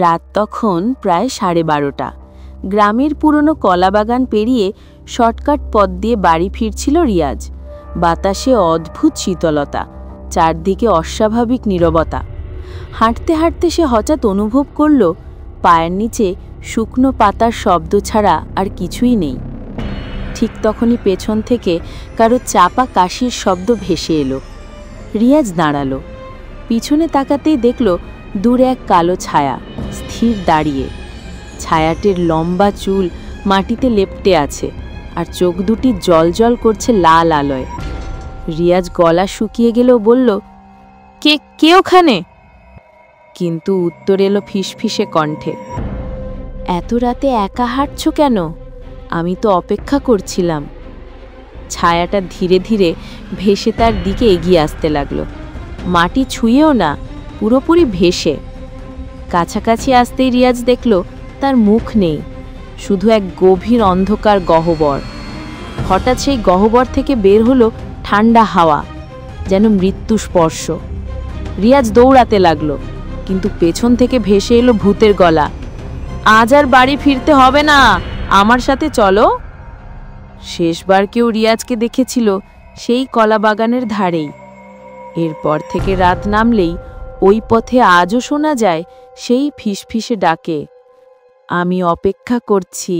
রাত তখন প্রায় 12:30। গ্রামের পুরনো কলাবাগান পেরিয়ে শর্টকাট পথ দিয়ে বাড়ি ফিরছিল রিয়াজ। বাতাসে অদ্ভুত শীতলতা, চারদিকে অস্বাভাবিক নীরবতা। হাঁটতে হাঁটতে সে হঠাৎ অনুভব করল পায়ের নিচে শুকনো পাতার শব্দ ছাড়া আর কিছুই নেই। ঠিক তখনই পেছন থেকে কারো চাপা কাশির শব্দ ভেসে এলো। রিয়াজ দাঁড়ালো। পিছনে তাকাতেই দেখল দূরে এক কালো ছায়া স্থির দাঁড়িয়ে। ছায়াটির লম্বা চুল মাটিতে লেপ্টে আছে, আর চোখ দুটি জ্বলজ্বল করছে লাল আলোয়। রিয়াজ গলা শুকিয়ে গেলেও বলল, কে ওখানে? কিন্তু উত্তর এলো ফিসফিসে কণ্ঠে, এত রাতে একা হাঁটছো কেন? আমি তো অপেক্ষা করছিলাম। ছায়াটা ধীরে ধীরে ভেসে তার দিকে এগিয়ে আসতে লাগলো। মাটি ছুঁয়েও না, পুরোপুরি ভেসে। কাছাকাছি আসতেই রিয়াজ দেখল তার মুখ নেই, শুধু এক গভীর অন্ধকার গহ্বর। হঠাৎ সেই গহ্বর থেকে বের হলো ঠান্ডা হাওয়া, যেন মৃত্যু স্পর্শ। রিয়াজ দৌড়াতে লাগলো, কিন্তু পেছন থেকে ভেসে এলো ভূতের গলা, আজ আর বাড়ি ফিরতে হবে না, আমার সাথে চলো। শেষবার কেউ রিয়াজকে দেখেছিল সেই কলাবাগানের ধারেই। এরপর থেকে রাত নামলেই ওই পথে আজও শোনা যায় সেই ফিসফিসে ডাকে, আমি অপেক্ষা করছি।